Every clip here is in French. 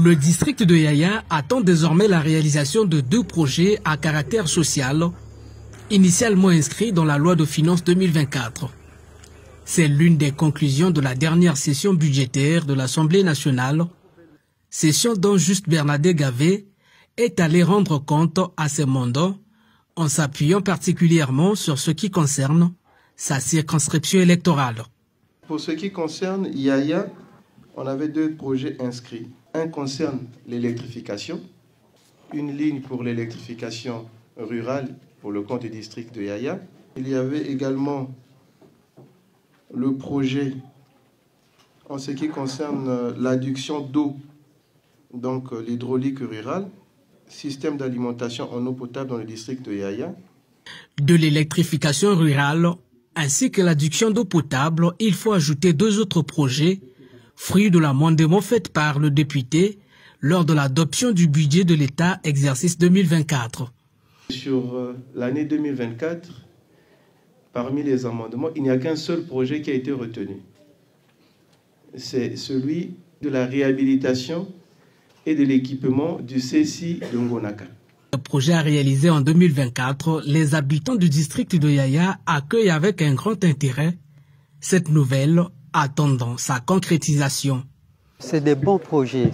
Le district de Yaya attend désormais la réalisation de 2 projets à caractère social, initialement inscrits dans la loi de finances 2024. C'est l'une des conclusions de la dernière session budgétaire de l'Assemblée nationale, session dont Juste Bernadette Gavé est allé rendre compte à ses mandats en s'appuyant particulièrement sur ce qui concerne sa circonscription électorale. Pour ce qui concerne Yaya, on avait 2 projets inscrits. Un concerne l'électrification, une ligne pour l'électrification rurale pour le compte du district de Yaya. Il y avait également le projet en ce qui concerne l'adduction d'eau, donc l'hydraulique rurale, système d'alimentation en eau potable dans le district de Yaya. De l'électrification rurale ainsi que l'adduction d'eau potable, il faut ajouter 2 autres projets, fruit de l'amendement fait par le député lors de l'adoption du budget de l'État exercice 2024. Sur l'année 2024, parmi les amendements, il n'y a qu'un seul projet qui a été retenu. C'est celui de la réhabilitation et de l'équipement du CSI de Ngonaka. Le projet a réalisé en 2024, les habitants du district de Yaya accueillent avec un grand intérêt cette nouvelle, attendant sa concrétisation. C'est des bons projets,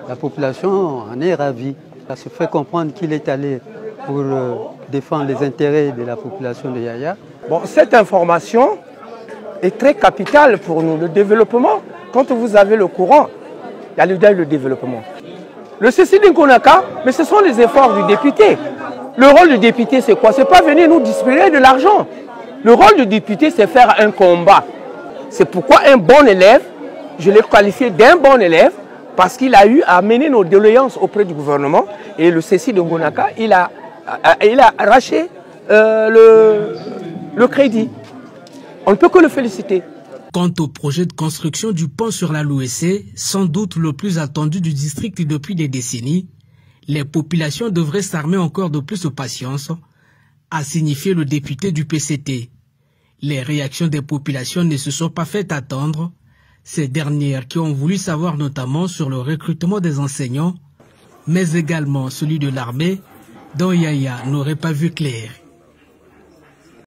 La population en est ravie. Ça se fait comprendre qu'il est allé pour défendre les intérêts de la population de Yaya. Bon, cette information est très capitale pour nous. Le développement, quand vous avez le courant, il y a le développement. Le CSI de Ngonaka, mais ce sont les efforts du député. Le rôle du député, c'est quoi? C'est pas venir nous distribuer de l'argent. Le rôle du député, c'est faire un combat. C'est pourquoi un bon élève, je l'ai qualifié d'un bon élève, parce qu'il a eu à mener nos doléances auprès du gouvernement. Et le CSI de Ngonaka, il a arraché le crédit. On ne peut que le féliciter. Quant au projet de construction du pont sur la Louessé, sans doute le plus attendu du district depuis des décennies, les populations devraient s'armer encore de plus de patience, a signifié le député du PCT. Les réactions des populations ne se sont pas fait attendre, ces dernières qui ont voulu savoir notamment sur le recrutement des enseignants, mais également celui de l'armée, dont Yaya n'aurait pas vu clair.